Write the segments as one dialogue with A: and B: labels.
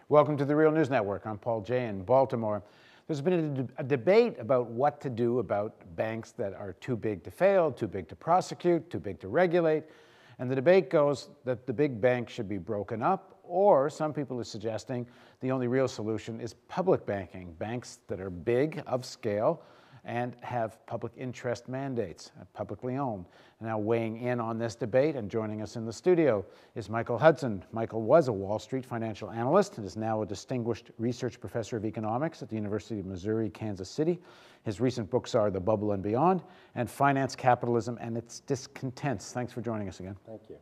A: Welcome to the Real News Network. I'm Paul Jay in Baltimore. There's been a debate about what to do about banks that are too big to fail, too big to prosecute, too big to regulate. And the debate goes that the big banks should be broken up, or some people are suggesting the only real solution is public banking, banks that are big, of scale, and have public interest mandates, publicly owned. Now weighing in on this debate and joining us in the studio is Michael Hudson. Michael was a Wall Street financial analyst and is now a distinguished research professor of economics at the University of Missouri, Kansas City. His recent books are The Bubble and Beyond and Finance, Capitalism, and Its Discontents. Thanks for joining us again.
B: Thank you.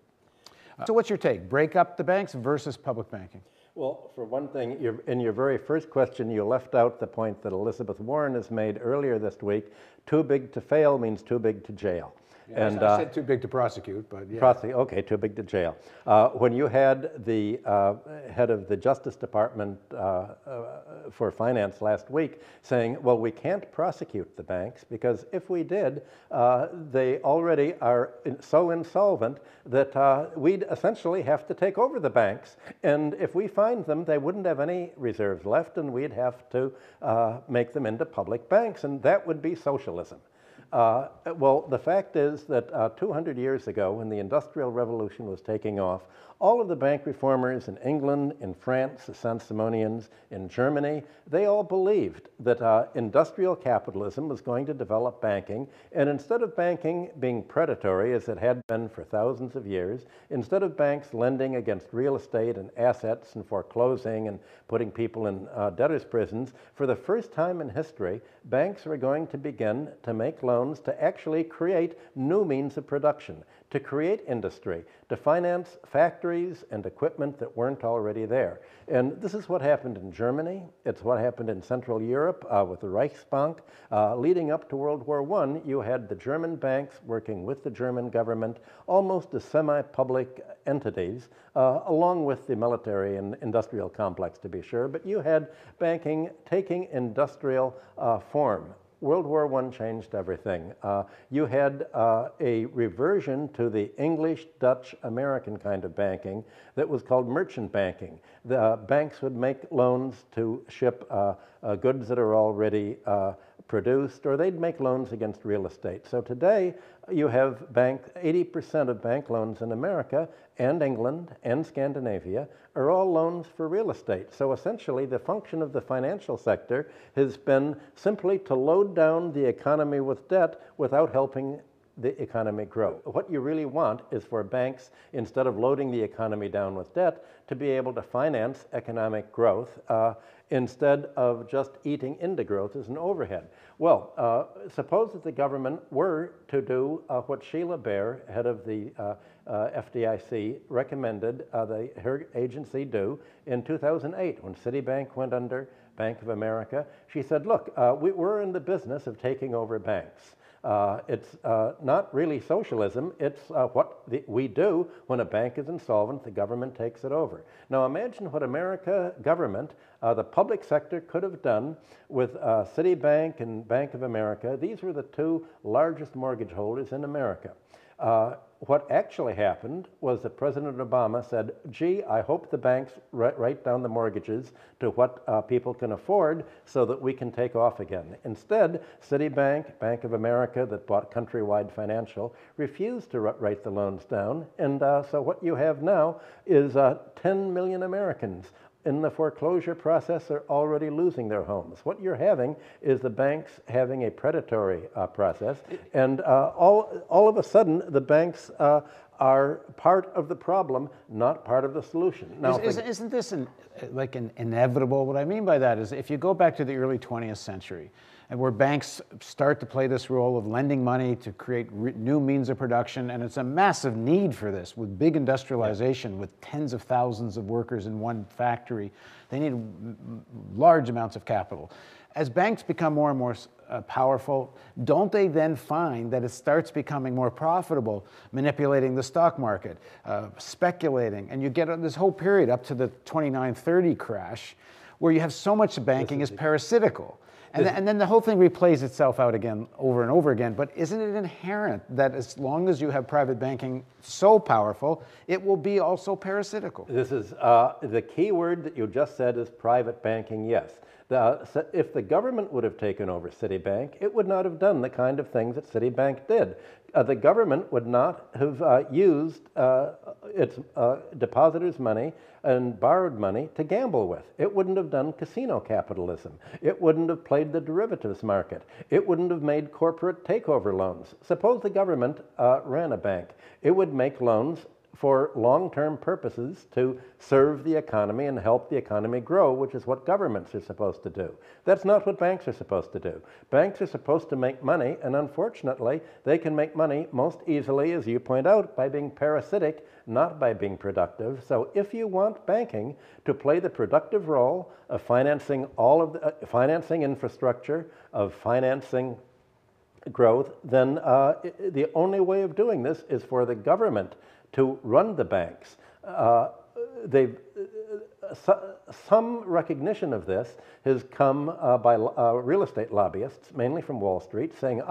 A: So what's your take? Break up the banks versus public banking?
B: Well, for one thing, in your very first question, you left out the point that Elizabeth Warren has made earlier this week. Too big to fail means too big to jail.
A: Yeah, and I said too big to prosecute, but yeah.
B: Okay, too big to jail. When you had the head of the Justice Department for Finance last week saying, well, we can't prosecute the banks because if we did, they already are so insolvent that we'd essentially have to take over the banks. And if we find them, they wouldn't have any reserves left and we'd have to make them into public banks, and that would be socialism. Well, the fact is that 200 years ago, when the Industrial Revolution was taking off, all of the bank reformers in England, in France, the Saint-Simonians, in Germany, they all believed that industrial capitalism was going to develop banking, and instead of banking being predatory, as it had been for thousands of years, instead of banks lending against real estate and assets and foreclosing and putting people in debtors' prisons, for the first time in history, banks were going to begin to make loans to actually create new means of production, to create industry, to finance factories and equipment that weren't already there. And this is what happened in Germany. It's what happened in Central Europe with the Reichsbank. Leading up to World War I, you had the German banks working with the German government, almost as semi-public entities, along with the military and industrial complex, to be sure. But you had banking taking industrial form. World War I changed everything. You had a reversion to the English, Dutch, American kind of banking that was called merchant banking. The banks would make loans to ship goods that are already produced, or they'd make loans against real estate. So today, you have 80% of bank loans in America and England and Scandinavia are all loans for real estate. So essentially, the function of the financial sector has been simply to load down the economy with debt without helping the economy grow. What you really want is for banks, instead of loading the economy down with debt, to be able to finance economic growth instead of just eating into growth as an overhead. Well, suppose that the government were to do what Sheila Bair, head of the FDIC, recommended her agency do in 2008 when Citibank went under Bank of America. She said, look, we're in the business of taking over banks. It's not really socialism, it's what we do when a bank is insolvent, the government takes it over. Now imagine what America government, the public sector could have done with Citibank and Bank of America. These were the two largest mortgage holders in America. What actually happened was that President Obama said, gee, I hope the banks write down the mortgages to what people can afford so that we can take off again. Instead, Citibank, Bank of America that bought Countrywide Financial, refused to write the loans down. And so what you have now is 10 million Americans in the foreclosure process are already losing their homes. What you're having is the banks having a predatory process, and all of a sudden the banks are part of the problem, not part of the solution. Now,
A: isn't this like an inevitable? What I mean by that is if you go back to the early 20th century, and where banks start to play this role of lending money to create new means of production, and it's a massive need for this with big industrialization, with tens of thousands of workers in one factory. They need large amounts of capital. As banks become more and more powerful, don't they then find that it starts becoming more profitable, manipulating the stock market, speculating, and you get this whole period up to the 29-30 crash, where you have so much banking is parasitical. And then the whole thing replays itself out again over and over again. But isn't it inherent that as long as you have private banking so powerful, it will be also parasitical?
B: This is the key word that you just said is private banking, yes. If the government would have taken over Citibank, it would not have done the kind of things that Citibank did. The government would not have used its depositors' money and borrowed money to gamble with. It wouldn't have done casino capitalism. It wouldn't have played the derivatives market. It wouldn't have made corporate takeover loans. Suppose the government ran a bank. It would make loans for long-term purposes to serve the economy and help the economy grow, which is what governments are supposed to do. That's not what banks are supposed to do. Banks are supposed to make money, and unfortunately, they can make money most easily, as you point out, by being parasitic, not by being productive. So if you want banking to play the productive role of financing all of the financing infrastructure, of financing growth, then the only way of doing this is for the government to run the banks. Some recognition of this has come by real estate lobbyists, mainly from Wall Street, saying,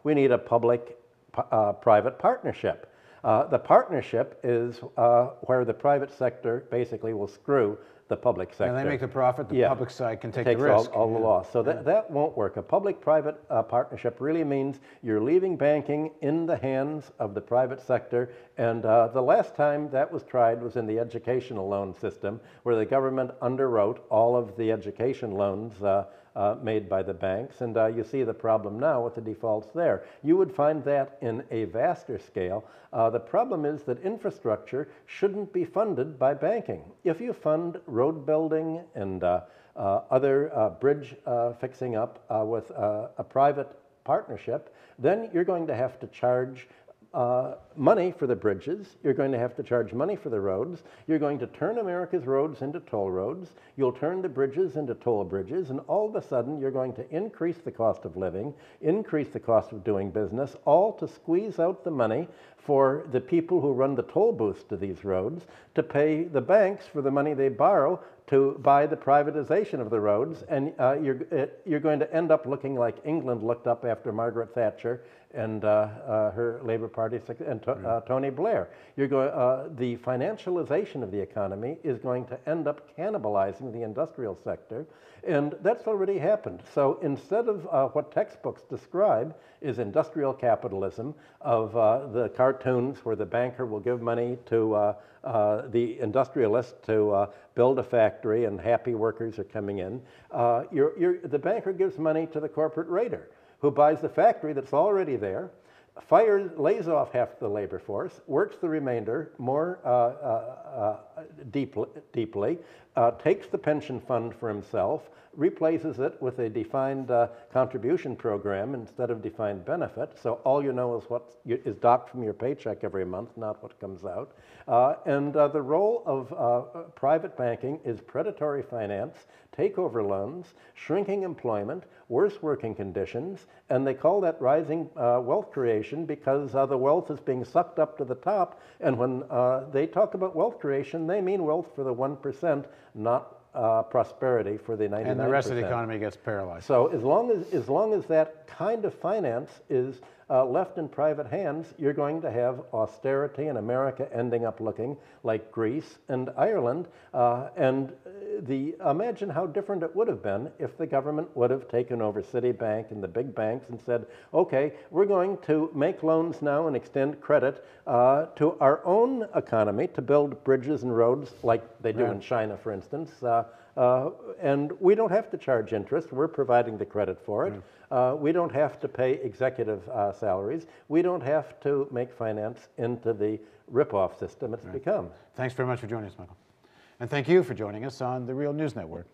B: we need a public-private partnership. The partnership is where the private sector basically will screw the public sector.
A: And they make the profit, the public side can take the risk.
B: All the loss. So that won't work. A public-private partnership really means you're leaving banking in the hands of the private sector. And the last time that was tried was in the educational loan system, where the government underwrote all of the education loans made by the banks, and you see the problem now with the defaults there. You would find that in a vaster scale. The problem is that infrastructure shouldn't be funded by banking. If you fund road building and other bridge fixing up with a private partnership, then you're going to have to charge money for the bridges, you're going to have to charge money for the roads, you're going to turn America's roads into toll roads, you'll turn the bridges into toll bridges, and all of a sudden you're going to increase the cost of living, increase the cost of doing business, all to squeeze out the money for the people who run the toll booths to these roads, to pay the banks for the money they borrow to buy the privatization of the roads, and you're going to end up looking like England looked up after Margaret Thatcher and her Labour Party and Tony Blair. The financialization of the economy is going to end up cannibalizing the industrial sector, and that's already happened. So instead of what textbooks describe is industrial capitalism of the cartoons where the banker will give money to the industrialist to build a factory and happy workers are coming in, the banker gives money to the corporate raider who buys the factory that's already there, lays off half the labor force, works the remainder more deeply, takes the pension fund for himself, replaces it with a defined contribution program instead of defined benefit. So all you know is what is docked from your paycheck every month, not what comes out. And the role of private banking is predatory finance, takeover loans, shrinking employment, worse working conditions, and they call that rising wealth creation because the wealth is being sucked up to the top. And when they talk about wealth creation, they mean wealth for the 1%, not prosperity for the 99%.
A: And the rest of the economy gets paralyzed.
B: So as long as that kind of finance is left in private hands, you're going to have austerity in America ending up looking like Greece and Ireland. Imagine how different it would have been if the government would have taken over Citibank and the big banks and said, okay, we're going to make loans now and extend credit to our own economy to build bridges and roads like they do in China, for instance. And we don't have to charge interest. We're providing the credit for it. We don't have to pay executive salaries. We don't have to make finance into the rip-off system it's become.
A: Thanks very much for joining us, Michael. And thank you for joining us on the Real News Network.